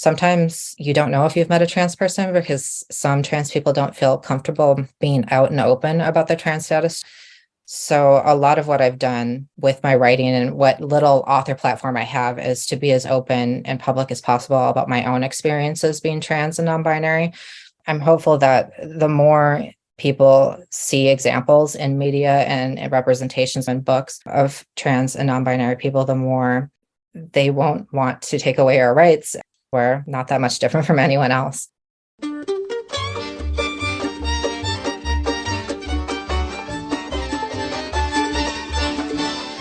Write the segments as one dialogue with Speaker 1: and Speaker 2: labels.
Speaker 1: sometimes you don't know if you've met a trans person because some trans people don't feel comfortable being out and open about their trans status. So a lot of what I've done with my writing and what little author platform I have is to be as open and public as possible about my own experiences being trans and non-binary. I'm hopeful that the more people see examples in media and representations in books of trans and non-binary people, the more they won't want to take away our rights. We're not that much different from anyone else.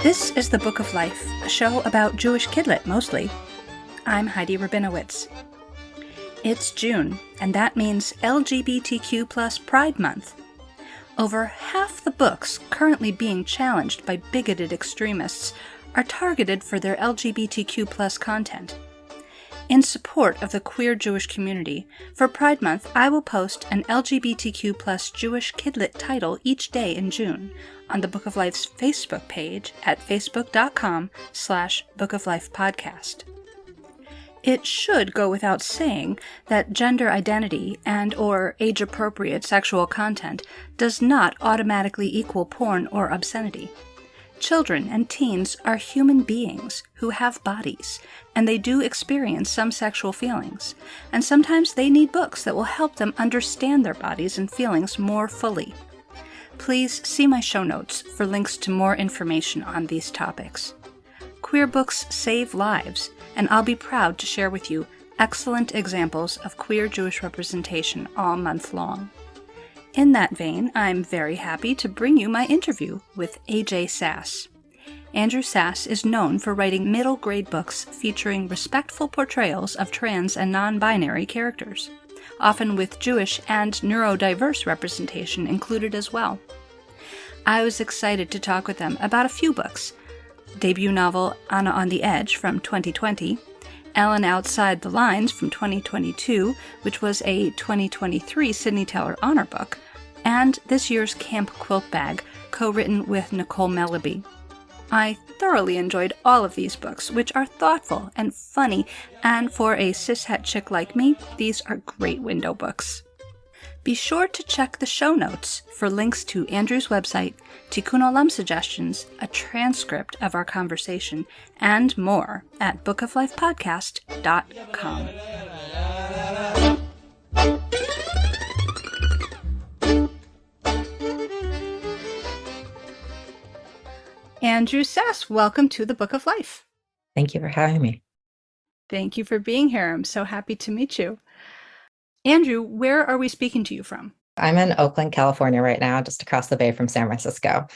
Speaker 2: This is The Book of Life, a show about Jewish kidlit mostly. I'm Heidi Rabinowitz. It's June, and that means LGBTQ plus Pride Month. Over half the books currently being challenged by bigoted extremists are targeted for their LGBTQ plus content. In support of the queer Jewish community, for Pride Month, I will post an LGBTQ plus Jewish kidlit title each day in June on the Book of Life's Facebook page at facebook.com/Book of Life Podcast. It should go without saying that gender identity and or age-appropriate sexual content does not automatically equal porn or obscenity. Children and teens are human beings who have bodies, and they do experience some sexual feelings, and sometimes they need books that will help them understand their bodies and feelings more fully. Please see my show notes for links to more information on these topics. Queer books save lives, and I'll be proud to share with you excellent examples of queer Jewish representation all month long. In that vein, I'm very happy to bring you my interview with A.J. Sass. Andrew Sass is known for writing middle-grade books featuring respectful portrayals of trans and non-binary characters, often with Jewish and neurodiverse representation included as well. I was excited to talk with them about a few books: debut novel Anna on the Edge from 2020, Ellen Outside the Lines from 2022, which was a 2023 Sydney Teller Honor Book, and this year's Camp Quilt Bag, co-written with Nicole Melleby. I thoroughly enjoyed all of these books, which are thoughtful and funny, and for a cishet chick like me, these are great window books. Be sure to check the show notes for links to Andrew's website, Tikkun Olam suggestions, a transcript of our conversation, and more at bookoflifepodcast.com. Andrew Sass, welcome to the Book of Life.
Speaker 1: Thank you for having me.
Speaker 2: Thank you for being here. I'm so happy to meet you. Andrew, where are we speaking to you from?
Speaker 1: I'm in Oakland, California right now, just across the bay from San Francisco.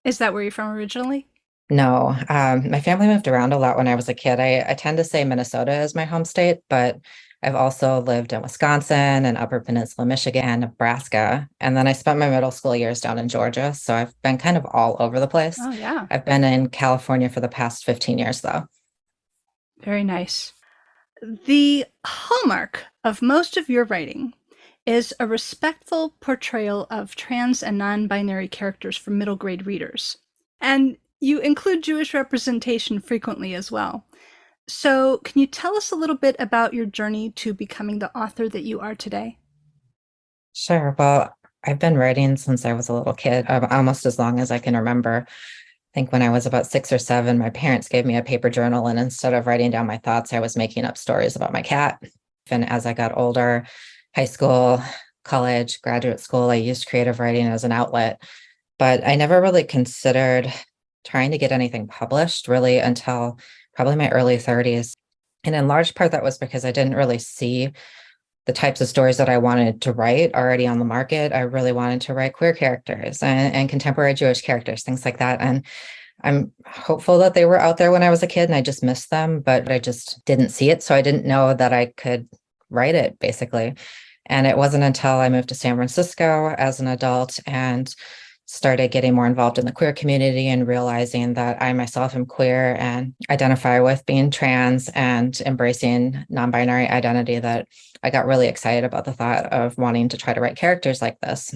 Speaker 2: Is that where you're from originally?
Speaker 1: No, my family moved around a lot when I was a kid. I tend to say Minnesota is my home state, but I've also lived in Wisconsin and Upper Peninsula, Michigan, and Nebraska. And then I spent my middle school years down in Georgia. So I've been kind of all over the place.
Speaker 2: Oh, yeah.
Speaker 1: I've been in California for the past 15 years, though.
Speaker 2: Very nice. The hallmark of most of your writing is a respectful portrayal of trans and non-binary characters for middle grade readers. And you include Jewish representation frequently as well. So can you tell us a little bit about your journey to becoming the author that you are today?
Speaker 1: Sure. Well, I've been writing since I was a little kid, almost as long as I can remember. I think when I was about 6 or 7, my parents gave me a paper journal, and instead of writing down my thoughts, I was making up stories about my cat. And as I got older, high school, college, graduate school, I used creative writing as an outlet. But I never really considered trying to get anything published really until probably my early 30s. And in large part, that was because I didn't really see the types of stories that I wanted to write already on the market. I really wanted to write queer characters and contemporary Jewish characters, things like that. And I'm hopeful that they were out there when I was a kid and I just missed them, but I just didn't see it. So I didn't know that I could write it, basically. And it wasn't until I moved to San Francisco as an adult and started getting more involved in the queer community and realizing that I myself am queer and identify with being trans and embracing non-binary identity that I got really excited about the thought of wanting to try to write characters like this.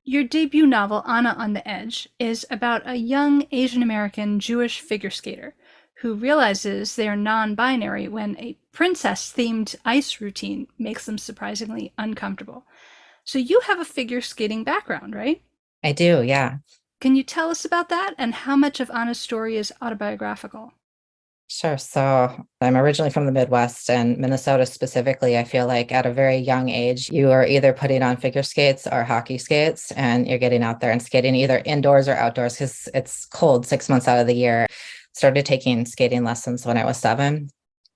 Speaker 2: Your debut novel, Anna on the Edge, is about a young Asian American Jewish figure skater who realizes they are non-binary when a princess-themed ice routine makes them surprisingly uncomfortable. So you have a figure skating background, right?
Speaker 1: I do, yeah.
Speaker 2: Can you tell us about that and how much of Anna's story is autobiographical?
Speaker 1: Sure. So I'm originally from the Midwest and Minnesota specifically. I feel like at a very young age, you are either putting on figure skates or hockey skates, and you're getting out there and skating either indoors or outdoors because it's cold 6 months out of the year. Started taking skating lessons when I was 7.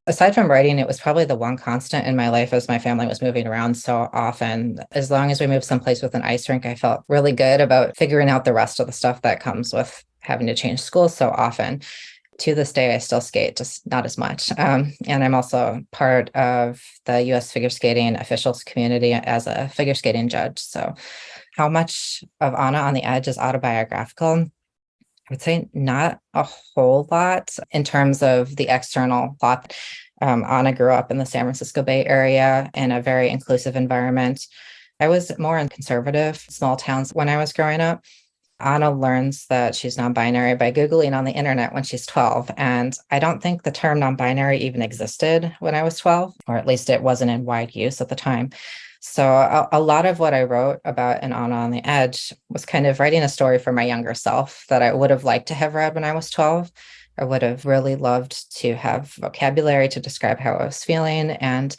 Speaker 1: Aside from writing, it was probably the one constant in my life as my family was moving around so often. As long as we moved someplace with an ice rink, I felt really good about figuring out the rest of the stuff that comes with having to change schools so often. To this day, I still skate, just not as much. And I'm also part of the US figure skating officials community as a figure skating judge. So, how much of Anna on the Edge is autobiographical? I would say not a whole lot in terms of the external plot. Anna grew up in the San Francisco Bay Area in a very inclusive environment. I was more in conservative small towns when I was growing up. Anna learns that she's non-binary by Googling on the internet when she's 12. And I don't think the term non-binary even existed when I was 12, or at least it wasn't in wide use at the time. So a lot of what I wrote about an Anna on the Edge was kind of writing a story for my younger self that I would have liked to have read when I was 12. I would have really loved to have vocabulary to describe how I was feeling. And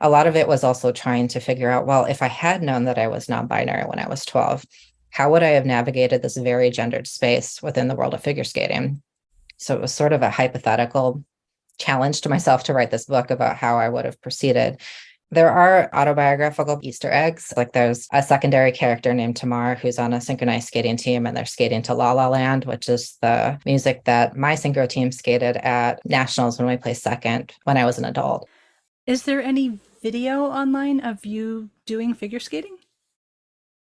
Speaker 1: a lot of it was also trying to figure out, well, if I had known that I was non-binary when I was 12, how would I have navigated this very gendered space within the world of figure skating? So it was sort of a hypothetical challenge to myself to write this book about how I would have proceeded. There are autobiographical Easter eggs. Like there's a secondary character named Tamar who's on a synchronized skating team and they're skating to La La Land, which is the music that my synchro team skated at nationals when we placed second when I was an adult.
Speaker 2: Is there any video online of you doing figure skating?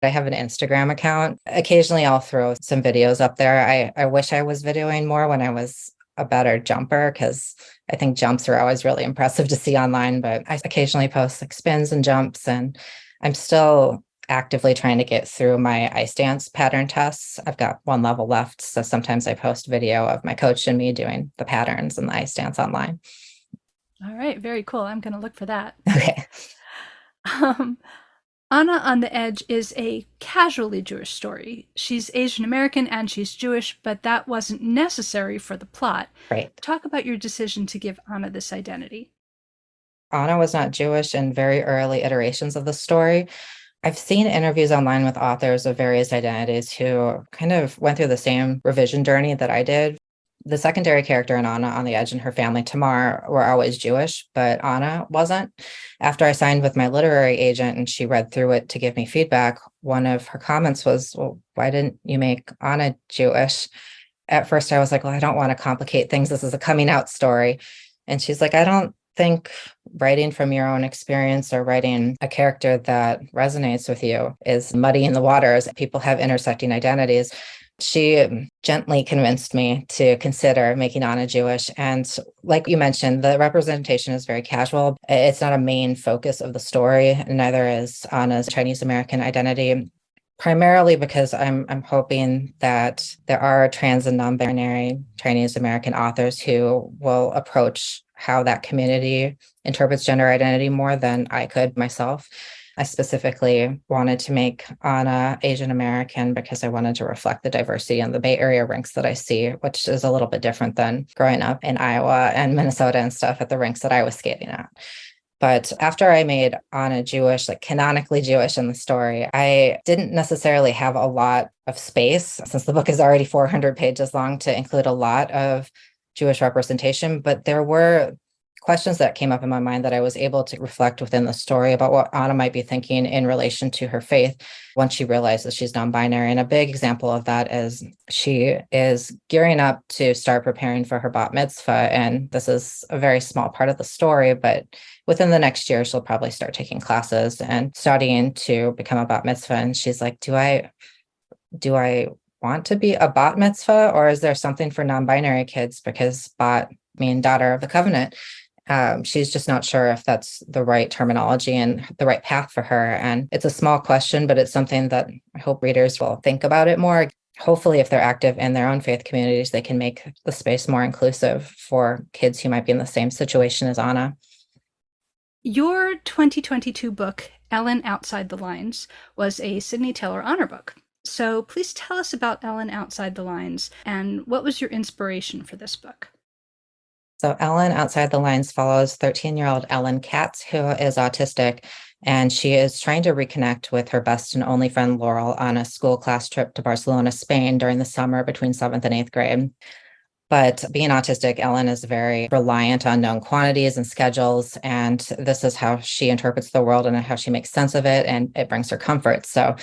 Speaker 1: I have an Instagram account. Occasionally I'll throw some videos up there. I wish I was videoing more when I was a better jumper because I think jumps are always really impressive to see online, but I occasionally post like spins and jumps, and I'm still actively trying to get through my ice dance pattern tests. I've got one level left, so sometimes I post video of my coach and me doing the patterns and the ice dance online.
Speaker 2: All right, very cool. I'm going to look for that.
Speaker 1: Okay.
Speaker 2: Um, Anna on the Edge is a casually Jewish story. She's Asian American and she's Jewish, but that wasn't necessary for the plot.
Speaker 1: Right.
Speaker 2: Talk about your decision to give Anna this identity.
Speaker 1: Anna was not Jewish in very early iterations of the story. I've seen interviews online with authors of various identities who kind of went through the same revision journey that I did. The secondary character in Anna on the Edge and her family, Tamar, were always Jewish, but Anna wasn't. After I signed with my literary agent and she read through it to give me feedback, one of her comments was, well, why didn't you make Anna Jewish? At first, I was like, well, I don't want to complicate things. This is a coming out story. And she's like, I don't think writing from your own experience or writing a character that resonates with you is muddying the waters. People have intersecting identities. She gently convinced me to consider making Anna Jewish. And like you mentioned, the representation is very casual. It's not a main focus of the story, neither is Anna's Chinese American identity. Primarily because I'm hoping that there are trans and non-binary Chinese American authors who will approach how that community interprets gender identity more than I could myself. I specifically wanted to make Anna Asian American because I wanted to reflect the diversity in the Bay Area rinks that I see, which is a little bit different than growing up in Iowa and Minnesota and stuff at the rinks that I was skating at. But after I made Anna Jewish, like canonically Jewish in the story, I didn't necessarily have a lot of space since the book is already 400 pages long to include a lot of Jewish representation. But there were questions that came up in my mind that I was able to reflect within the story about what Anna might be thinking in relation to her faith once she realizes she's non-binary. And a big example of that is she is gearing up to start preparing for her bat mitzvah. And this is a very small part of the story, but within the next year, she'll probably start taking classes and studying to become a bat mitzvah. And she's like, do I want to be a bat mitzvah, or is there something for non-binary kids? Because bat mean daughter of the covenant. She's just not sure if that's the right terminology and the right path for her. And it's a small question, but it's something that I hope readers will think about it more. hopefully, if they're active in their own faith communities, they can make the space more inclusive for kids who might be in the same situation as Anna.
Speaker 2: Your 2022 book, Ellen Outside the Lines, was a Sydney Taylor Honor Book. So please tell us about Ellen Outside the Lines and what was your inspiration for this book?
Speaker 1: So, Ellen Outside the Lines follows 13-year-old Ellen Katz, who is autistic, and she is trying to reconnect with her best and only friend Laurel on a school class trip to Barcelona, Spain during the summer between seventh and eighth grade. But being autistic, Ellen is very reliant on known quantities and schedules. And this is how she interprets the world and how she makes sense of it. And it brings her comfort. So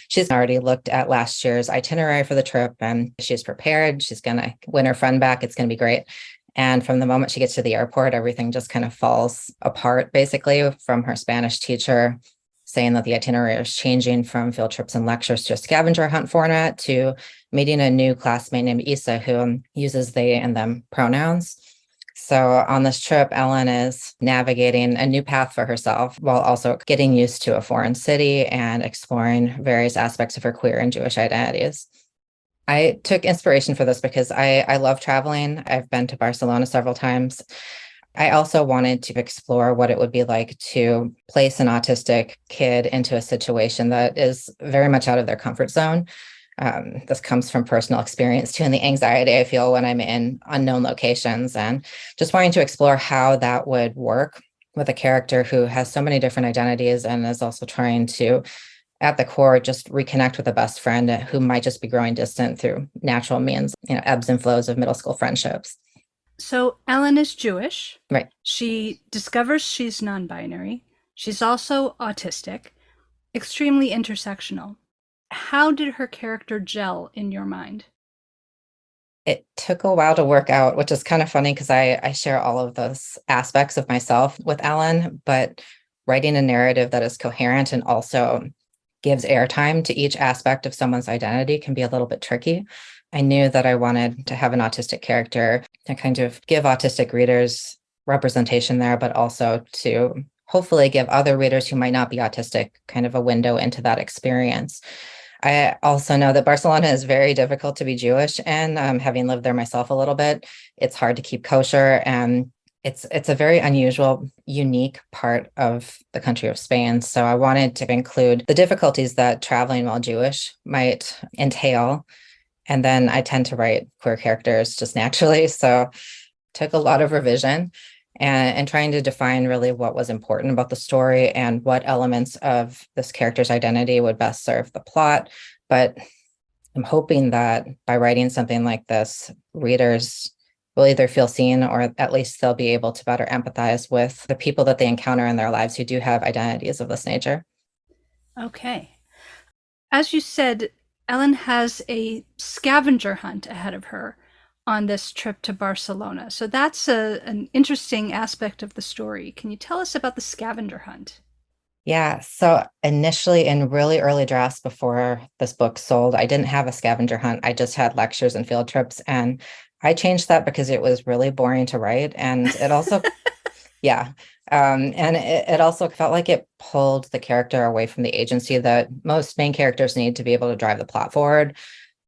Speaker 1: she's already looked at last year's itinerary for the trip and she's prepared. She's going to win her friend back. It's going to be great. And from the moment she gets to the airport, everything just kind of falls apart, basically, from her Spanish teacher saying that the itinerary is changing from field trips and lectures to a scavenger hunt format to meeting a new classmate named Isa who uses they and them pronouns. So on this trip, Ellen is navigating a new path for herself while also getting used to a foreign city and exploring various aspects of her queer and Jewish identities. I took inspiration for this because I love traveling. I've been to Barcelona several times. I also wanted to explore what it would be like to place an autistic kid into a situation that is very much out of their comfort zone. This comes from personal experience too, and the anxiety I feel when I'm in unknown locations, and just wanting to explore how that would work with a character who has so many different identities and is also trying to, at the core, just reconnect with a best friend who might just be growing distant through natural means, ebbs and flows of middle school friendships.
Speaker 2: So Ellen is Jewish.
Speaker 1: Right.
Speaker 2: She discovers she's non-binary. She's also autistic, extremely intersectional. How did her character gel in your mind?
Speaker 1: It took a while to work out, which is kind of funny because I share all of those aspects of myself with Ellen, but writing a narrative that is coherent and also gives airtime to each aspect of someone's identity can be a little bit tricky. I knew that I wanted to have an autistic character to kind of give autistic readers representation there, but also to hopefully give other readers who might not be autistic kind of a window into that experience. I also know that Barcelona is very difficult to be Jewish, and having lived there myself a little bit, it's hard to keep kosher, and it's a very unusual, unique part of the country of Spain. So I wanted to include the difficulties that traveling while Jewish might entail. And then I tend to write queer characters just naturally. So it took a lot of revision and trying to define really what was important about the story and what elements of this character's identity would best serve the plot. But I'm hoping that by writing something like this, readers will either feel seen or at least they'll be able to better empathize with the people that they encounter in their lives who do have identities of this nature.
Speaker 2: Okay. As you said, Ellen has a scavenger hunt ahead of her on this trip to Barcelona. So that's an interesting aspect of the story. Can you tell us about the scavenger hunt?
Speaker 1: Yeah. So initially, in really early drafts before this book sold, I didn't have a scavenger hunt. I just had lectures and field trips. And I changed that because it was really boring to write. And it also, yeah. And it also felt like it pulled the character away from the agency that most main characters need to be able to drive the plot forward.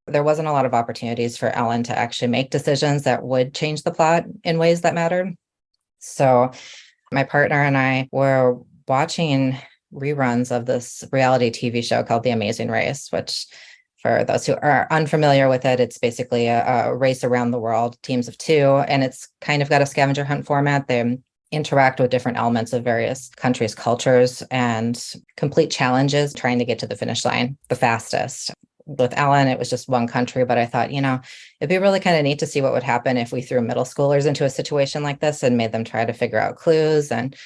Speaker 1: There wasn't a lot of opportunities for Ellen to actually make decisions that would change the plot in ways that mattered. So my partner and I were watching reruns of this reality TV show called The Amazing Race, which, for those who are unfamiliar with it, it's basically a race around the world, teams of two, and it's kind of got a scavenger hunt format. They interact with different elements of various countries' cultures and complete challenges trying to get to the finish line the fastest. With Ellen, it was just one country, but I thought, it'd be really kind of neat to see what would happen if we threw middle schoolers into a situation like this and made them try to figure out clues and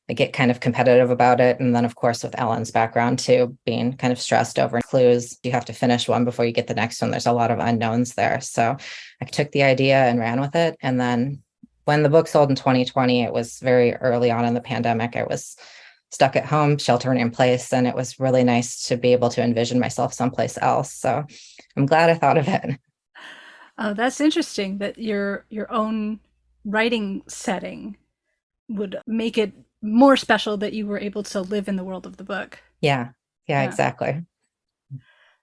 Speaker 1: get kind of competitive about it. And then, of course, with Ellen's background too, being kind of stressed over clues, you have to finish one before you get the next one. There's a lot of unknowns there. So I took the idea and ran with it. And then when the book sold in 2020, it was very early on in the pandemic. I was stuck at home, sheltering in place, and it was really nice to be able to envision myself someplace else. So I'm glad I thought of it.
Speaker 2: Oh, that's interesting that your own writing setting would make it more special that you were able to live in the world of the book.
Speaker 1: Yeah,
Speaker 2: Yeah.
Speaker 1: exactly.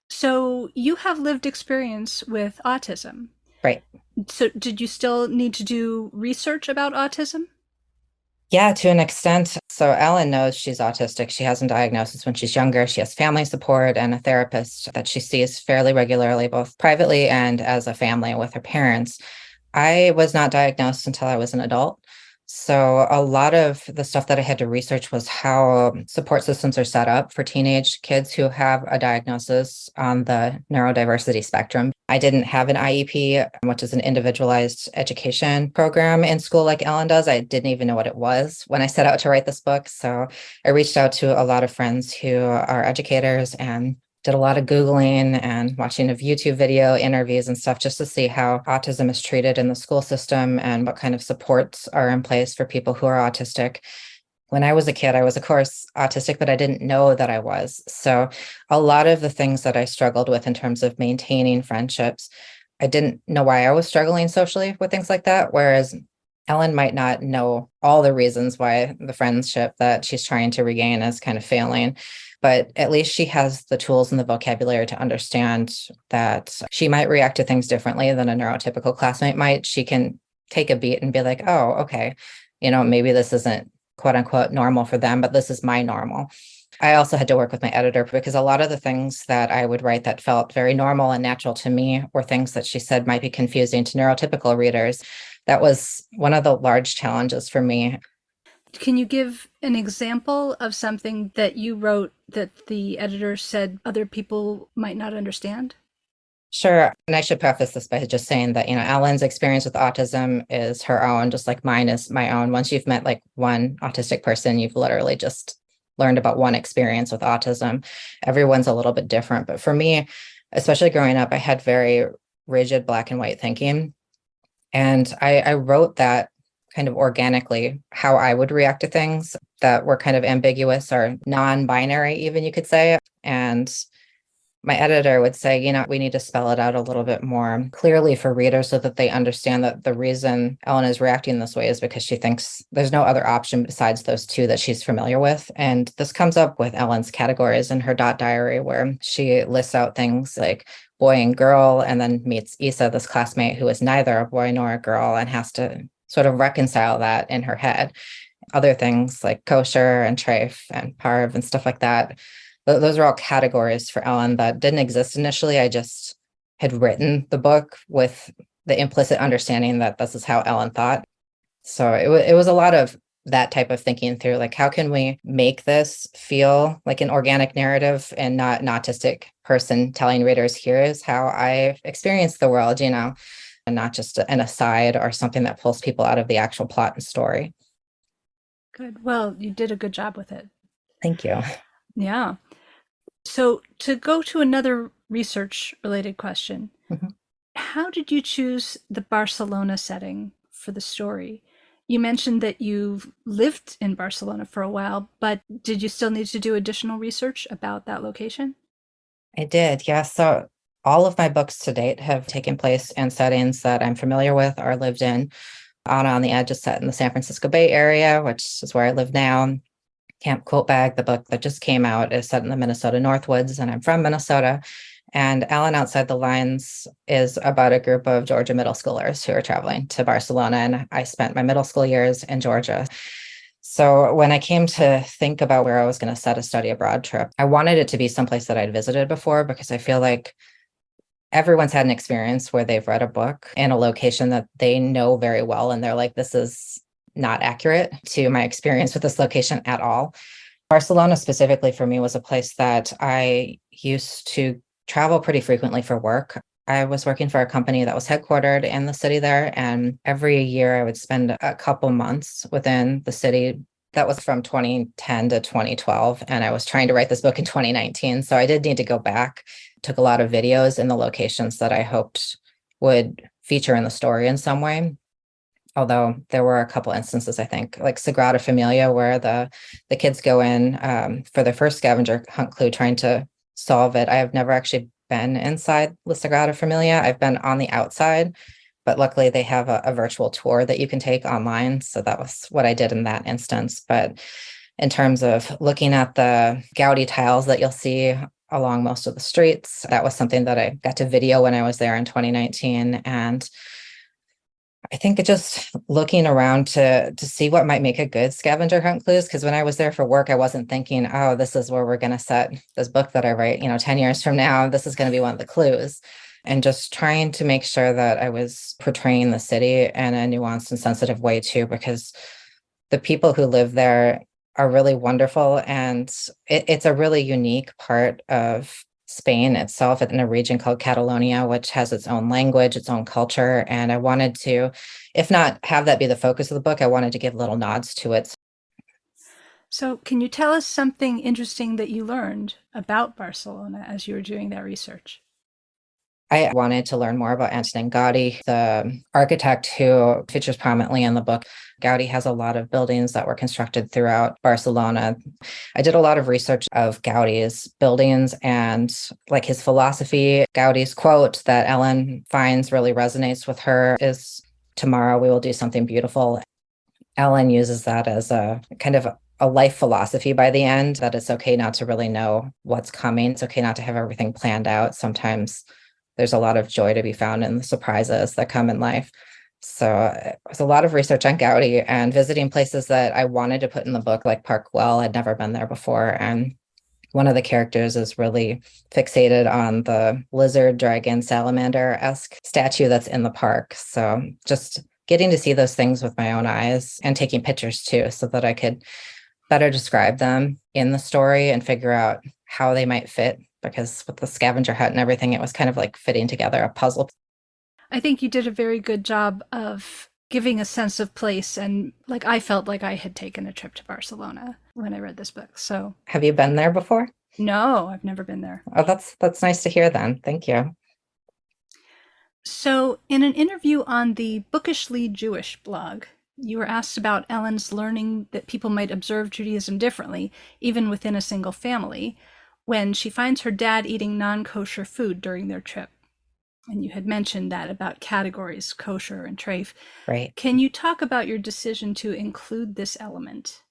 Speaker 2: So you have lived experience with autism.
Speaker 1: Right.
Speaker 2: So did you still need to do research about autism?
Speaker 1: Yeah, to an extent. So Ellen knows she's autistic. She has a diagnosis when she's younger. She has family support and a therapist that she sees fairly regularly, both privately and as a family with her parents. I was not diagnosed until I was an adult. So a lot of the stuff that I had to research was how support systems are set up for teenage kids who have a diagnosis on the neurodiversity spectrum. I didn't have an IEP, which is an individualized education program in school like Ellen does. I didn't even know what it was when I set out to write this book. So I reached out to a lot of friends who are educators and did a lot of Googling and watching of YouTube video interviews and stuff just to see how autism is treated in the school system and what kind of supports are in place for people who are autistic. When I was a kid, I was, of course, autistic, but I didn't know that I was. So a lot of the things that I struggled with in terms of maintaining friendships, I didn't know why I was struggling socially with things like that. Whereas Ellen might not know all the reasons why the friendship that she's trying to regain is kind of failing, but at least she has the tools and the vocabulary to understand that she might react to things differently than a neurotypical classmate might. She can take a beat and be like, oh, okay, maybe this isn't quote unquote normal for them, but this is my normal. I also had to work with my editor because a lot of the things that I would write that felt very normal and natural to me were things that she said might be confusing to neurotypical readers. That was one of the large challenges for me.
Speaker 2: Can you give an example of something that you wrote that the editor said other people might not understand?
Speaker 1: Sure. And I should preface this by just saying that, Ellen's experience with autism is her own, just like mine is my own. Once you've met like one autistic person, you've literally just learned about one experience with autism. Everyone's a little bit different. But for me, especially growing up, I had very rigid black and white thinking. And I wrote that kind of organically, how I would react to things that were kind of ambiguous or non-binary, even you could say. And my editor would say, we need to spell it out a little bit more clearly for readers so that they understand that the reason Ellen is reacting this way is because she thinks there's no other option besides those two that she's familiar with. And this comes up with Ellen's categories in her dot diary, where she lists out things like boy and girl, and then meets Isa, this classmate who is neither a boy nor a girl, and has to sort of reconcile that in her head. Other things like kosher and treif and parv and stuff like that, those are all categories for Ellen that didn't exist initially. I just had written the book with the implicit understanding that this is how Ellen thought. So it was a lot of that type of thinking through, like, how can we make this feel like an organic narrative and not an autistic person telling readers, here is how I experienced the world, and not just an aside or something that pulls people out of the actual plot and story.
Speaker 2: Good. Well, you did a good job with it.
Speaker 1: Thank you.
Speaker 2: Yeah. So, to go to another research related question,
Speaker 1: Mhm.
Speaker 2: how did you choose the Barcelona setting for the story? You mentioned that you've lived in Barcelona for a while, but did you still need to do additional research about that location?
Speaker 1: I did, yeah. So all of my books to date have taken place in settings that I'm familiar with or lived in. On the Edge is set in the San Francisco Bay Area, which is where I live now. Camp Quiltbag, the book that just came out, is set in the Minnesota Northwoods, and I'm from Minnesota. And Ellen Outside the Lines is about a group of Georgia middle schoolers who are traveling to Barcelona, and I spent my middle school years in Georgia. So when I came to think about where I was going to set a study abroad trip, I wanted it to be someplace that I'd visited before, because I feel like everyone's had an experience where they've read a book in a location that they know very well, and they're like, this is not accurate to my experience with this location at all. Barcelona specifically for me was a place that I used to travel pretty frequently for work. I was working for a company that was headquartered in the city there, and every year I would spend a couple months within the city. That was from 2010 to 2012, and I was trying to write this book in 2019. So I did need to go back, took a lot of videos in the locations that I hoped would feature in the story in some way. Although there were a couple instances, I think, like Sagrada Familia, where the kids go in for their first scavenger hunt clue, trying to solve it. I have never actually been inside La Sagrada Familia. I've been on the outside, but luckily they have a virtual tour that you can take online. So that was what I did in that instance. But in terms of looking at the Gaudi tiles that you'll see along most of the streets. That was something that I got to video when I was there in 2019. And I think just looking around to see what might make a good scavenger hunt clues. Because when I was there for work, I wasn't thinking, oh, this is where we're going to set this book that I write, 10 years from now, this is going to be one of the clues. And just trying to make sure that I was portraying the city in a nuanced and sensitive way too, because the people who live there are really wonderful. And it's a really unique part of Spain itself, in a region called Catalonia, which has its own language, its own culture. And I wanted to, if not have that be the focus of the book, I wanted to give little nods to it.
Speaker 2: So, can you tell us something interesting that you learned about Barcelona as you were doing that research?
Speaker 1: I wanted to learn more about Antonin Gaudi, the architect who features prominently in the book. Gaudi has a lot of buildings that were constructed throughout Barcelona. I did a lot of research of Gaudi's buildings and like his philosophy. Gaudi's quote that Ellen finds really resonates with her is, "Tomorrow we will do something beautiful." Ellen uses that as a kind of a life philosophy by the end, that it's okay not to really know what's coming. It's okay not to have everything planned out. Sometimes there's a lot of joy to be found in the surprises that come in life. So it was a lot of research on Gaudi and visiting places that I wanted to put in the book, like Park Güell. I'd never been there before. And one of the characters is really fixated on the lizard, dragon, salamander-esque statue that's in the park. So just getting to see those things with my own eyes and taking pictures too, so that I could better describe them in the story and figure out how they might fit, because with the scavenger hunt and everything, it was kind of like fitting together a puzzle.
Speaker 2: I think you did a very good job of giving a sense of place, and like I felt like I had taken a trip to Barcelona when I read this book. So,
Speaker 1: Have you been there before?
Speaker 2: no, I've never been there.
Speaker 1: Oh, that's nice to hear then. Thank you.
Speaker 2: So, in an interview on the Bookishly Jewish blog, you were asked about Ellen's learning that people might observe Judaism differently, even within a single family, when she finds her dad eating non-kosher food during their trip. And you had mentioned that about categories, kosher and treif.
Speaker 1: Right.
Speaker 2: Can you talk about your decision to include this element?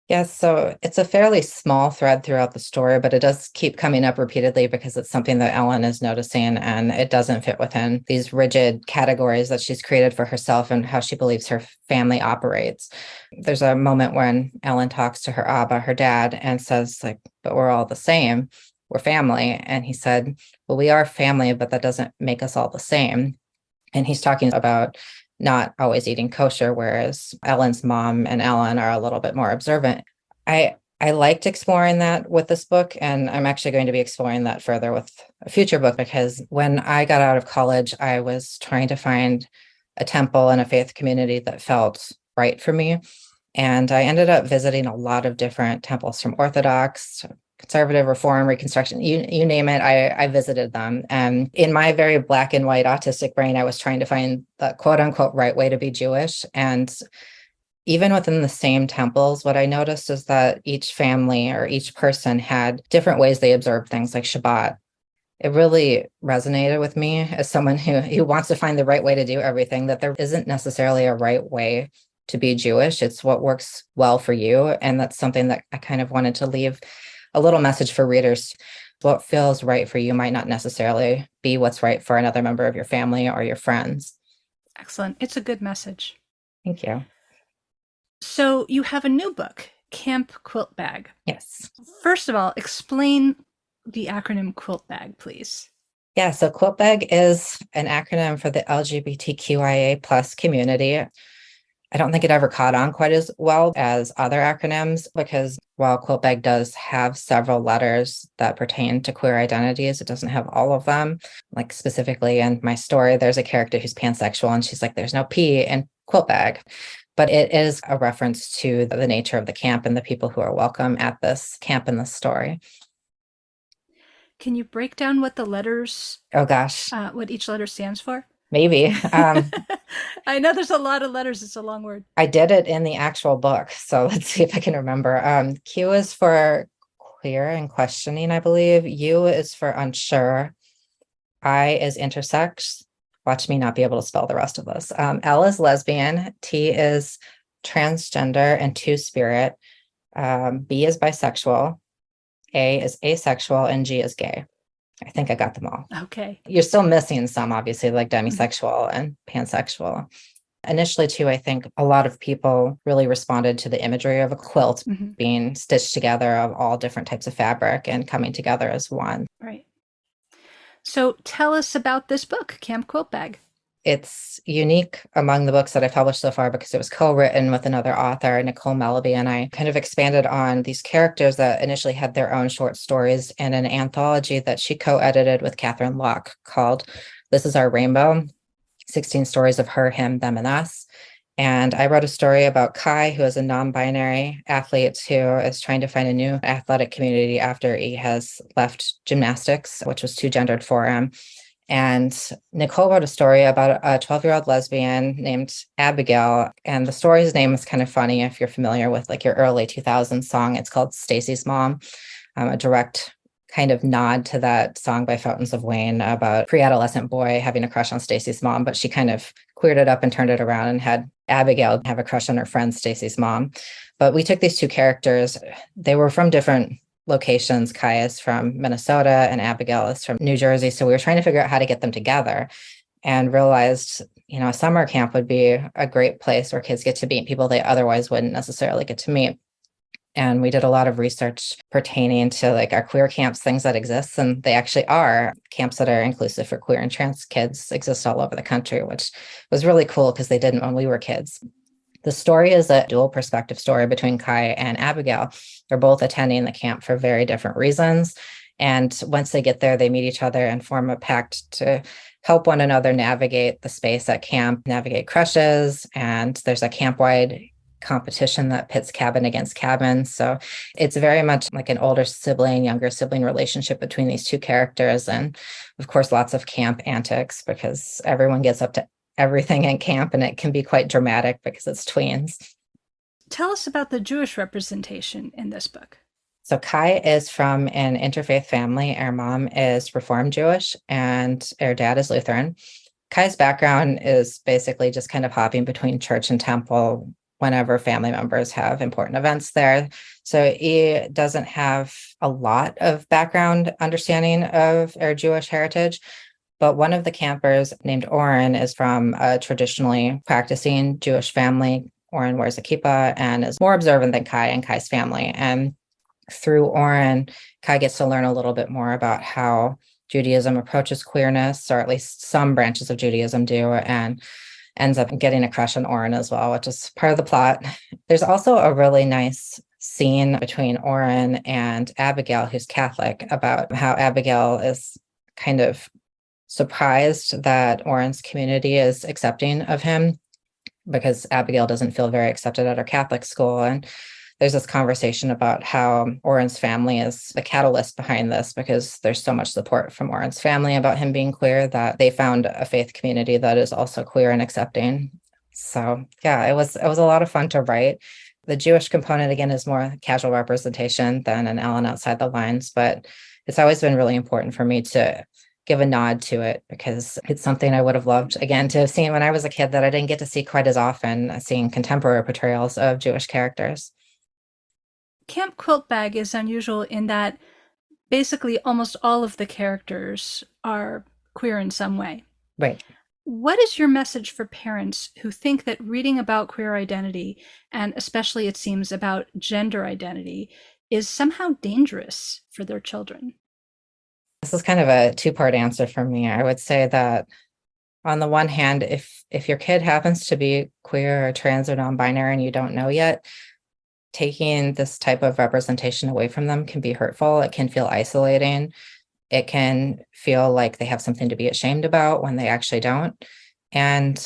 Speaker 1: Yes, so it's a fairly small thread throughout the story, but it does keep coming up repeatedly because it's something that Ellen is noticing, and it doesn't fit within these rigid categories that she's created for herself and how she believes her family operates. There's a moment when Ellen talks to her Abba, her dad, and says, like, but we're all the same. We're family. And he said, well, we are family, but that doesn't make us all the same. And he's talking about not always eating kosher, whereas Ellen's mom and Ellen are a little bit more observant. I liked exploring that with this book, and I'm actually going to be exploring that further with a future book, because when I got out of college, I was trying to find a temple and a faith community that felt right for me. And I ended up visiting a lot of different temples, from Orthodox, conservative, reform, reconstruction, you name it, I visited them. And in my very black and white autistic brain, I was trying to find the quote unquote right way to be Jewish. And even within the same temples, what I noticed is that each family or each person had different ways they observed things, like Shabbat. It really resonated with me as someone who wants to find the right way to do everything, that there isn't necessarily a right way to be Jewish. It's what works well for you. And that's something that I kind of wanted to leave a little message for readers. What feels right for you might not necessarily be what's right for another member of your family or your friends.
Speaker 2: Excellent. It's a good message.
Speaker 1: Thank you.
Speaker 2: So you have a new book, Camp Quilt Bag.
Speaker 1: Yes.
Speaker 2: First of all, explain the acronym Quilt Bag, please.
Speaker 1: Yeah, so Quilt Bag is an acronym for the LGBTQIA plus community. I don't think it ever caught on quite as well as other acronyms, because while Quilt Bag does have several letters that pertain to queer identities, it doesn't have all of them. Like specifically in my story, there's a character who's pansexual, and she's like, there's no P in Quilt Bag. But it is a reference to the nature of the camp and the people who are welcome at this camp in this story.
Speaker 2: Can you break down what the letters,
Speaker 1: Oh, gosh,
Speaker 2: what each letter stands for?
Speaker 1: maybe.
Speaker 2: I know there's a lot of letters. It's a long word.
Speaker 1: I did it in the actual book, so let's see if I can remember. Q is for queer and questioning, I believe. U is for unsure. I is intersex. Watch me not be able to spell the rest of this. L is lesbian. T is transgender and two-spirit. B is bisexual. A is asexual, and G is gay. I think I got them all.
Speaker 2: Okay.
Speaker 1: You're still missing some, obviously, like
Speaker 2: Mhm.
Speaker 1: demisexual and pansexual. Initially, too, I think a lot of people really responded to the imagery of a quilt
Speaker 2: Mhm.
Speaker 1: being stitched together of all different types of fabric and coming together as one.
Speaker 2: Right. So tell us about this book, Camp Quilt Bag.
Speaker 1: It's unique among the books that I've published so far because it was co-written with another author, Nicole Melleby, and I kind of expanded on these characters that initially had their own short stories in an anthology that she co-edited with Catherine Locke called This Is Our Rainbow, 16 Stories of Her, Him, Them, and Us. And I wrote a story about Kai, who is a non-binary athlete who is trying to find a new athletic community after he has left gymnastics, which was too gendered for him. And Nicole wrote a story about a 12-year-old lesbian named Abigail. And the story's name is kind of funny if you're familiar with like your early 2000s song. It's called Stacy's Mom, a direct kind of nod to that song by Fountains of Wayne about a pre-adolescent boy having a crush on Stacy's mom, but she kind of queered it up and turned it around and had Abigail have a crush on her friend Stacy's mom. But we took these two characters. They were from different locations. Kai is from Minnesota and Abigail is from New Jersey. So we were trying to figure out how to get them together and realized, a summer camp would be a great place where kids get to meet people they otherwise wouldn't necessarily get to meet. And we did a lot of research pertaining to like our queer camps, things that exist. And they actually are camps that are inclusive for queer and trans kids exist all over the country, which was really cool because they didn't when we were kids. The story is a dual perspective story between Kai and Abigail. They're both attending the camp for very different reasons. And once they get there, they meet each other and form a pact to help one another navigate the space at camp, navigate crushes. And there's a camp-wide competition that pits cabin against cabin. So it's very much like an older sibling, younger sibling relationship between these two characters. And of course, lots of camp antics because everyone gets up to everything in camp and it can be quite dramatic because it's tweens.
Speaker 2: Tell us about the Jewish representation in this book.
Speaker 1: So Kai is from an interfaith family. Her mom is Reformed Jewish and her dad is Lutheran. Kai's background is basically just kind of hopping between church and temple whenever family members have important events there. So he doesn't have a lot of background understanding of our Jewish heritage. But one of the campers named Oren is from a traditionally practicing Jewish family. Oren wears a kippah and is more observant than Kai and Kai's family. And through Oren, Kai gets to learn a little bit more about how Judaism approaches queerness, or at least some branches of Judaism do, and ends up getting a crush on Oren as well, which is part of the plot. There's also a really nice scene between Oren and Abigail, who's Catholic, about how Abigail is kind of surprised that Oren's community is accepting of him because Abigail doesn't feel very accepted at her Catholic school. And there's this conversation about how Oren's family is the catalyst behind this because there's so much support from Oren's family about him being queer that they found a faith community that is also queer and accepting. So yeah, it was a lot of fun to write. The Jewish component, again, is more casual representation than an Ellen Outside the Lines, but it's always been really important for me to give a nod to it because it's something I would have loved, again, to have seen when I was a kid that I didn't get to see quite as often, seeing contemporary portrayals of Jewish characters.
Speaker 2: Camp Quilt Bag is unusual in that basically almost all of the characters are queer in some way.
Speaker 1: Right.
Speaker 2: What is your message for parents who think that reading about queer identity, and especially it seems about gender identity, is somehow dangerous for their children?
Speaker 1: This is kind of a two-part answer for me. I would say that on the one hand, if your kid happens to be queer or trans or non-binary and you don't know yet, taking this type of representation away from them can be hurtful. It can feel isolating. It can feel like they have something to be ashamed about when they actually don't. And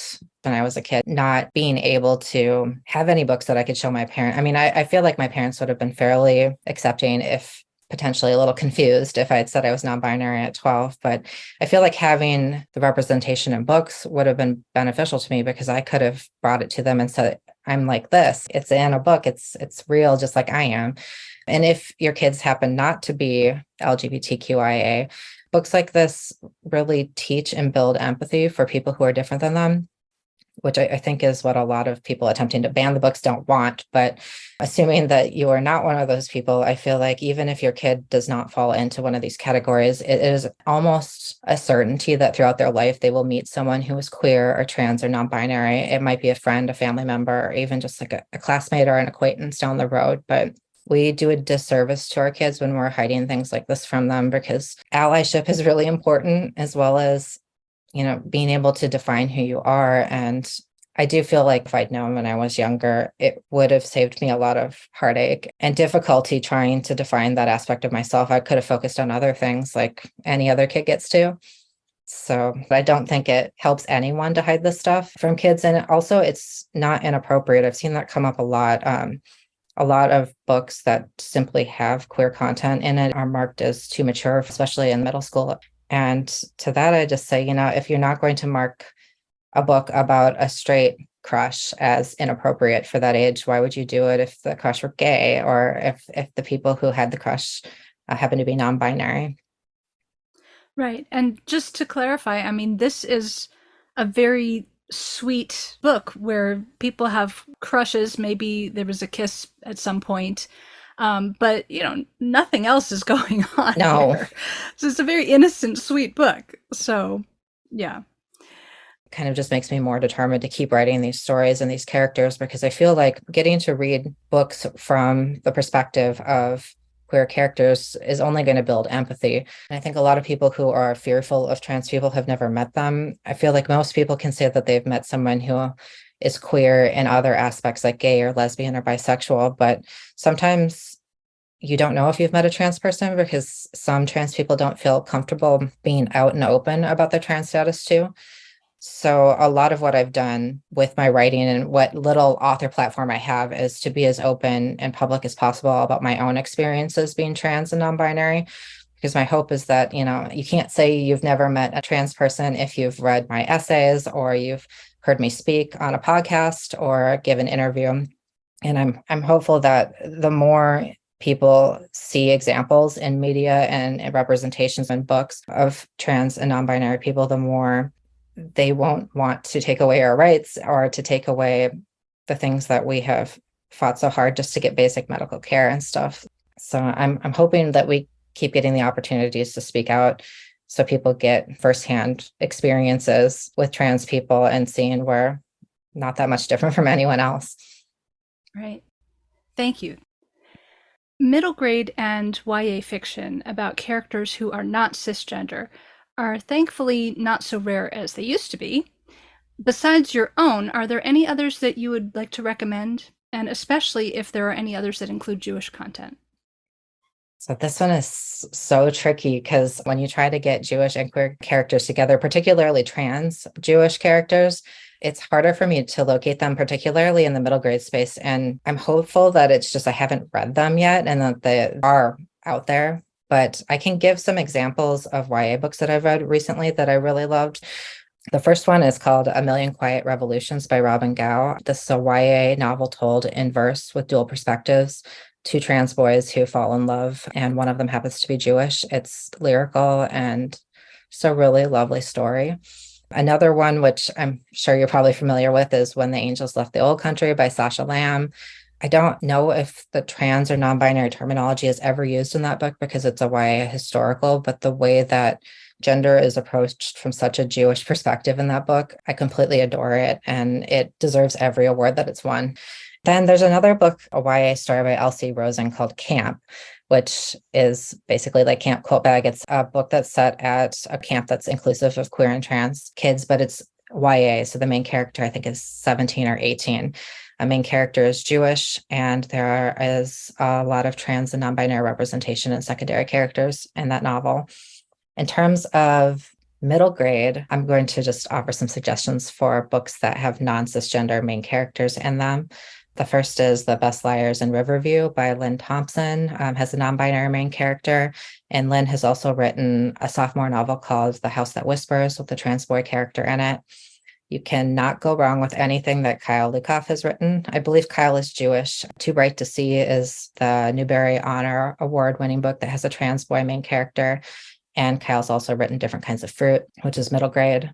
Speaker 1: when I was a kid, not being able to have any books that I could show my parent. I mean, I feel like my parents would have been fairly accepting, if potentially a little confused, if I had said I was non-binary at 12. But I feel like having the representation in books would have been beneficial to me because I could have brought it to them and said, I'm like this. It's in a book. It's real, just like I am. And if your kids happen not to be LGBTQIA, books like this really teach and build empathy for people who are different than them. which I think is what a lot of people attempting to ban the books don't want. But assuming that you are not one of those people, I feel like even if your kid does not fall into one of these categories, it is almost a certainty that throughout their life they will meet someone who is queer or trans or non-binary. It might be a friend, a family member, or even just like a classmate or an acquaintance down the road. But we do a disservice to our kids when we're hiding things like this from them, because allyship is really important, as well as being able to define who you are. And I do feel like if I'd known when I was younger, it would have saved me a lot of heartache and difficulty trying to define that aspect of myself. I could have focused on other things like any other kid gets to. So I don't think it helps anyone to hide this stuff from kids. And also, it's not inappropriate. I've seen that come up a lot. A lot of books that simply have queer content in it are marked as too mature, especially in middle school. And to that, I just say, if you're not going to mark a book about a straight crush as inappropriate for that age, why would you do it if the crush were gay, or if the people who had the crush happen to be non-binary?
Speaker 2: Right. And just to clarify, I mean, this is a very sweet book where people have crushes. Maybe there was a kiss at some point. But nothing else is going on
Speaker 1: No.
Speaker 2: here. So it's a very innocent, sweet book. So, yeah.
Speaker 1: Kind of just makes me more determined to keep writing these stories and these characters, because I feel like getting to read books from the perspective of queer characters is only going to build empathy. And I think a lot of people who are fearful of trans people have never met them. I feel like most people can say that they've met someone who is queer in other aspects, like gay or lesbian or bisexual, but sometimes you don't know if you've met a trans person, because some trans people don't feel comfortable being out and open about their trans status too. So a lot of what I've done with my writing and what little author platform I have is to be as open and public as possible about my own experiences being trans and non-binary, because my hope is that, you can't say you've never met a trans person if you've read my essays or you've heard me speak on a podcast or give an interview. And I'm hopeful that the more people see examples in media and representations in books of trans and non-binary people, the more they won't want to take away our rights or to take away the things that we have fought so hard just to get basic medical care and stuff. So I'm hoping that we keep getting the opportunities to speak out, so people get firsthand experiences with trans people and seeing we're not that much different from anyone else.
Speaker 2: Right. Thank you. Middle grade and YA fiction about characters who are not cisgender are thankfully not so rare as they used to be. Besides your own, are there any others that you would like to recommend? And especially if there are any others that include Jewish content.
Speaker 1: So this one is so tricky, because when you try to get Jewish and queer characters together, particularly trans Jewish characters, it's harder for me to locate them, particularly in the middle grade space. And I'm hopeful that it's just I haven't read them yet and that they are out there. But I can give some examples of YA books that I've read recently that I really loved. The first one is called A Million Quiet Revolutions by Robin Gao. This is a YA novel told in verse with dual perspectives. Two trans boys who fall in love, and one of them happens to be Jewish. It's lyrical and just a really lovely story. Another one, which I'm sure you're probably familiar with, is When the Angels Left the Old Country by Sasha Lamb. I don't know if the trans or non-binary terminology is ever used in that book because it's a YA historical, but the way that gender is approached from such a Jewish perspective in that book, I completely adore it, and it deserves every award that it's won. Then there's another book, a YA story by Elsie Rosen called Camp, which is basically like Camp Quiltbag. It's a book that's set at a camp that's inclusive of queer and trans kids, but it's YA. So the main character, I think, is 17 or 18. A main character is Jewish, and there is a lot of trans and non-binary representation in secondary characters in that novel. In terms of middle grade, I'm going to just offer some suggestions for books that have non-cisgender main characters in them. The first is The Best Liars in Riverview by Lynn Thompson, has a non-binary main character. And Lynn has also written a sophomore novel called The House That Whispers with a trans boy character in it. You cannot go wrong with anything that Kyle Lukoff has written. I believe Kyle is Jewish. Too Bright to See is the Newbery Honor Award-winning book that has a trans boy main character. And Kyle's also written Different Kinds of Fruit, which is middle grade.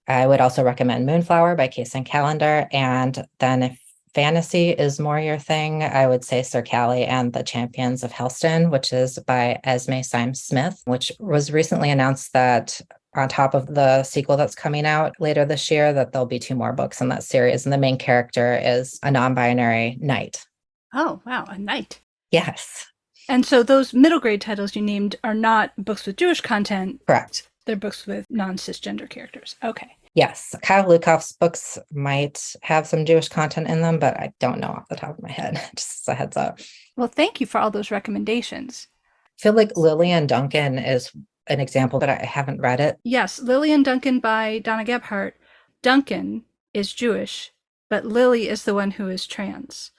Speaker 1: I would also recommend Moonflower by Case and Callender. And then if fantasy is more your thing, I would say Sir Callie and the Champions of Helston, which is by Esme Symes Smith, which was recently announced that on top of the sequel that's coming out later this year, that there'll be 2 more books in that series. And the main character is a non-binary knight.
Speaker 2: Oh, wow, a knight.
Speaker 1: Yes.
Speaker 2: And so those middle grade titles you named are not books with Jewish content.
Speaker 1: Correct.
Speaker 2: They're books with non-cisgender characters. Okay.
Speaker 1: Yes. Kyle Lukoff's books might have some Jewish content in them, but I don't know off the top of my head. Just as a heads up.
Speaker 2: Well, thank you for all those recommendations.
Speaker 1: I feel like Lillian Duncan is an example, but I haven't read it.
Speaker 2: Yes, Lillian Duncan by Donna Gebhardt. Duncan is Jewish, but Lily is the one who is trans.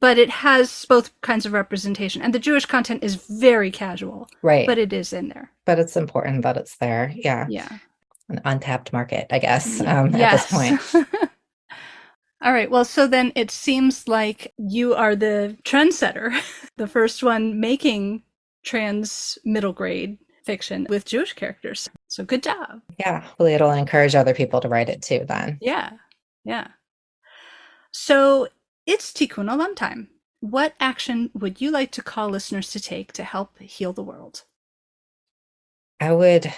Speaker 2: But it has both kinds of representation, and the Jewish content is very casual.
Speaker 1: Right.
Speaker 2: But it is in there.
Speaker 1: But it's important that it's there. Yeah.
Speaker 2: Yeah.
Speaker 1: An untapped market, I guess,
Speaker 2: Yes.
Speaker 1: at this point.
Speaker 2: All right. Well, so then it seems like you are the trendsetter, the first one making trans middle grade fiction with Jewish characters. So good job.
Speaker 1: Yeah. Hopefully it'll encourage other people to write it too then.
Speaker 2: Yeah. Yeah. So it's Tikkun Olam time. What action would you like to call listeners to take to help heal the world?
Speaker 1: I would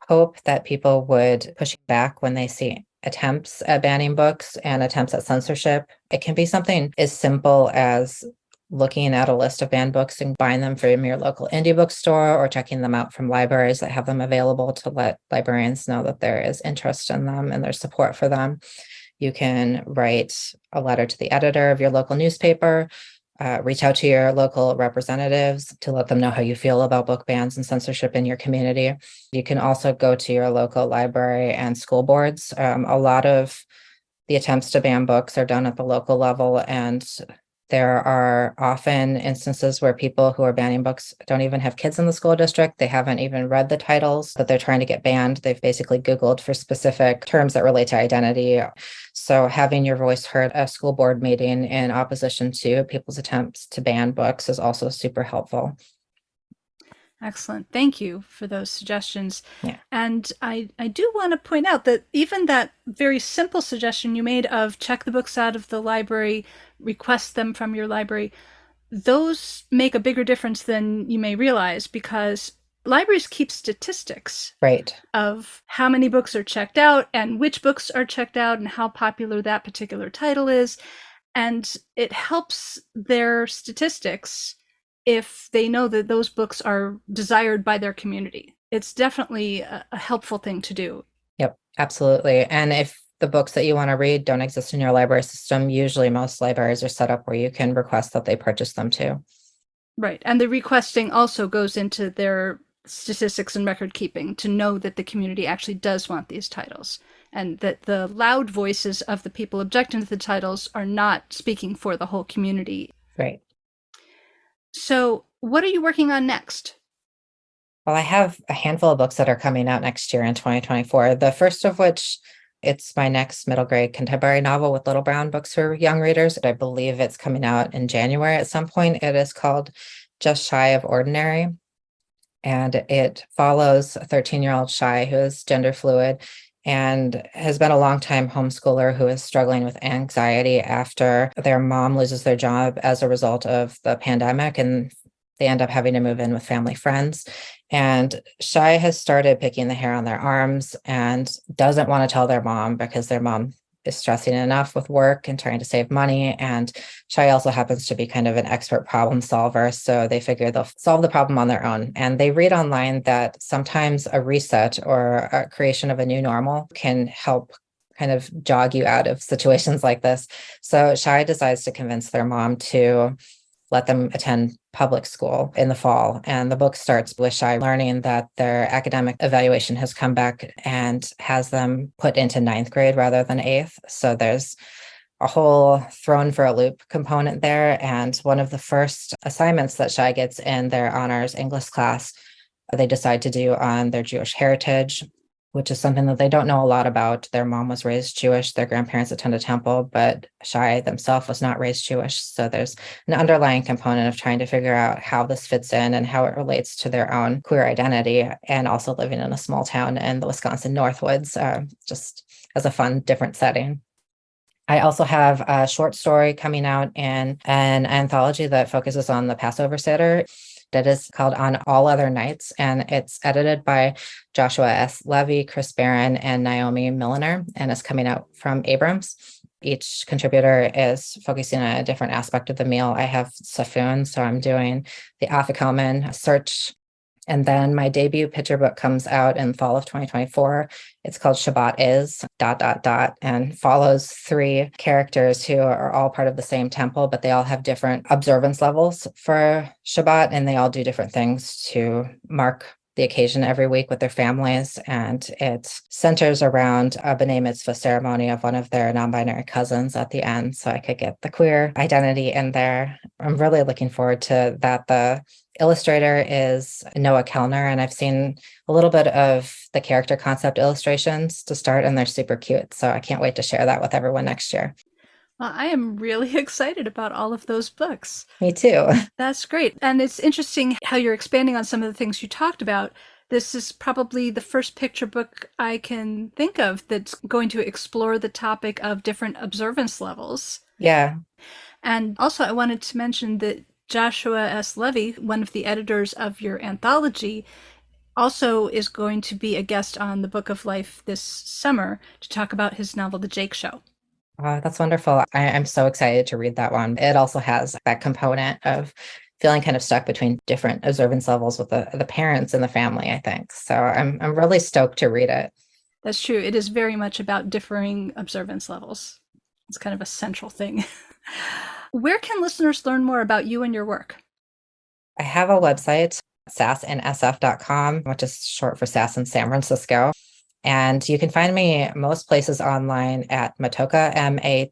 Speaker 1: hope that people would push back when they see attempts at banning books and attempts at censorship. It can be something as simple as looking at a list of banned books and buying them from your local indie bookstore, or checking them out from libraries that have them available to let librarians know that there is interest in them and there's support for them. You can write a letter to the editor of your local newspaper, reach out to your local representatives to let them know how you feel about book bans and censorship in your community. You can also go to your local library and school boards. A lot of the attempts to ban books are done at the local level, and there are often instances where people who are banning books don't even have kids in the school district. They haven't even read the titles that they're trying to get banned. They've basically Googled for specific terms that relate to identity. So having your voice heard at a school board meeting in opposition to people's attempts to ban books is also super helpful.
Speaker 2: Excellent. Thank you for those suggestions.
Speaker 1: Yeah.
Speaker 2: And I do want to point out that even that very simple suggestion you made of check the books out of the library, request them from your library, those make a bigger difference than you may realize, because libraries keep statistics
Speaker 1: Right.
Speaker 2: of how many books are checked out and which books are checked out and how popular that particular title is. And it helps their statistics if they know that those books are desired by their community. It's definitely a helpful thing to do.
Speaker 1: Yep, absolutely. And if the books that you want to read don't exist in your library system, usually most libraries are set up where you can request that they purchase them too.
Speaker 2: Right. And the requesting also goes into their statistics and record keeping to know that the community actually does want these titles, and that the loud voices of the people objecting to the titles are not speaking for the whole community.
Speaker 1: Right.
Speaker 2: So what are you working on next?
Speaker 1: Well, I have a handful of books that are coming out next year in 2024. The first of which, it's my next middle grade contemporary novel with Little Brown Books for young readers. I believe it's coming out in January at some point. It is called Just Shy of Ordinary. And it follows a 13-year-old Shy who is gender fluid and has been a longtime homeschooler who is struggling with anxiety after their mom loses their job as a result of the pandemic, and they end up having to move in with family friends. And Shy has started picking the hair on their arms and doesn't want to tell their mom because their mom is stressing enough with work and trying to save money. And Shy also happens to be kind of an expert problem solver. So they figure they'll solve the problem on their own. And they read online that sometimes a reset or a creation of a new normal can help kind of jog you out of situations like this. So Shy decides to convince their mom to let them attend public school in the fall. And the book starts with Shy learning that their academic evaluation has come back and has them put into ninth grade rather than eighth. So there's a whole thrown for a loop component there. And one of the first assignments that Shy gets in their honors English class, they decide to do on their Jewish heritage. which is something that they don't know a lot about. Their mom was raised Jewish, their grandparents attended temple, but Shai themselves was not raised Jewish. So there's an underlying component of trying to figure out how this fits in and how it relates to their own queer identity, and also living in a small town in the Wisconsin Northwoods, just as a fun, different setting. I also have a short story coming out in an anthology that focuses on the Passover Seder that is called On All Other Nights, and it's edited by Joshua S. Levy, Chris Barron, and Naomi Milliner, and is coming out from Abrams. Each contributor is focusing on a different aspect of the meal. I have Safun, so I'm doing the Afikoman search. And then my debut picture book comes out in fall of 2024. It's called Shabbat Is ... and follows 3 characters who are all part of the same temple, but they all have different observance levels for Shabbat, and they all do different things to mark the occasion every week with their families. And it centers around a B'nai Mitzvah ceremony of one of their non-binary cousins at the end. So I could get the queer identity in there. I'm really looking forward to that. The illustrator is Noah Kellner, and I've seen a little bit of the character concept illustrations to start, and they're super cute. So I can't wait to share that with everyone next year.
Speaker 2: Well, I am really excited about all of those books.
Speaker 1: Me too.
Speaker 2: That's great. And it's interesting how you're expanding on some of the things you talked about. This is probably the first picture book I can think of that's going to explore the topic of different observance levels.
Speaker 1: Yeah.
Speaker 2: And also, I wanted to mention that Joshua S. Levy, one of the editors of your anthology, also is going to be a guest on the Book of Life this summer to talk about his novel, The Jake Show.
Speaker 1: That's wonderful. I'm so excited to read that one. It also has that component of feeling kind of stuck between different observance levels with the parents and the family, I think. So I'm really stoked to read it.
Speaker 2: That's true. It is very much about differing observance levels. It's kind of a central thing. Where can listeners learn more about you and your work?
Speaker 1: I have a website, sassnsf.com, which is short for Sass in San Francisco. And you can find me most places online at Matokah, Matokah,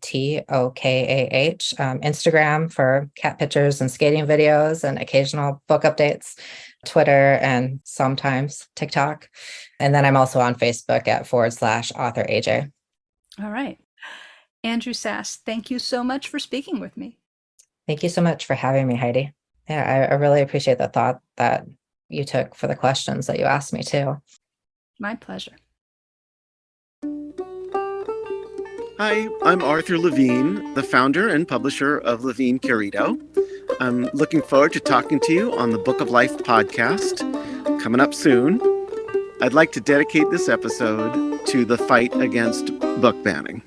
Speaker 1: Instagram for cat pictures and skating videos and occasional book updates, Twitter, and sometimes TikTok. And then I'm also on Facebook at /author AJ.
Speaker 2: All right. Andrew Sass, thank you so much for speaking with me.
Speaker 1: Thank you so much for having me, Heidi. Yeah, I really appreciate the thought that you took for the questions that you asked me too.
Speaker 2: My pleasure.
Speaker 3: Hi, I'm Arthur Levine, the founder and publisher of Levine Querido. I'm looking forward to talking to you on the Book of Life podcast, coming up soon. I'd like to dedicate this episode to the fight against book banning.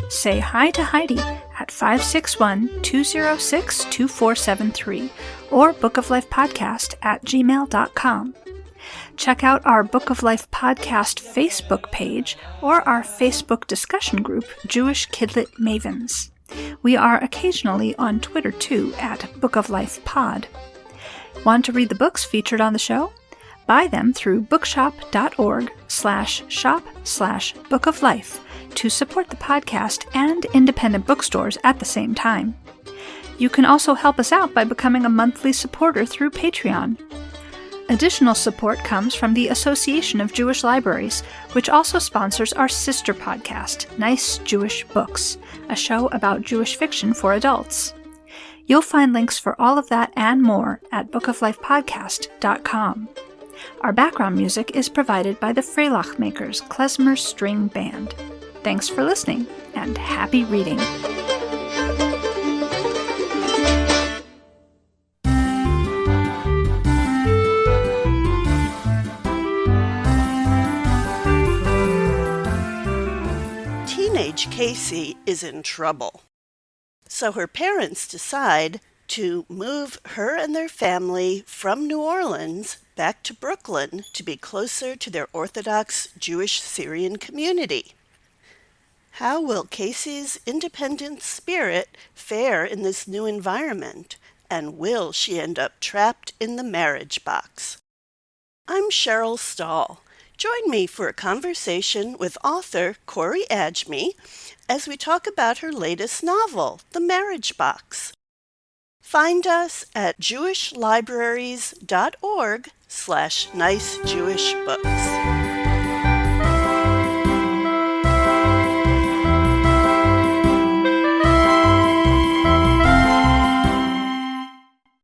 Speaker 2: Say hi to Heidi at 561-206-2473 or bookoflifepodcast@gmail.com. Check out our Book of Life podcast Facebook page or our Facebook discussion group, Jewish Kidlit Mavens. We are occasionally on Twitter too at Book of Life Pod. Want to read the books featured on the show? Buy them through bookshop.org/shop/bookoflife to support the podcast and independent bookstores at the same time. You can also help us out by becoming a monthly supporter through Patreon. Additional support comes from the Association of Jewish Libraries, which also sponsors our sister podcast, Nice Jewish Books, a show about Jewish fiction for adults. You'll find links for all of that and more at bookoflifepodcast.com. Our background music is provided by the Freilach Makers Klezmer String Band. Thanks for listening, and happy reading.
Speaker 4: Teenage Casey is in trouble. So her parents decide to move her and their family from New Orleans back to Brooklyn to be closer to their Orthodox Jewish Syrian community. How will Casey's independent spirit fare in this new environment, and will she end up trapped in the marriage box? I'm Cheryl Stahl, Join me for a conversation with author Corey Ajmi as we talk about her latest novel, The Marriage Box. Find us at jewishlibraries.org/nicejewishbooks.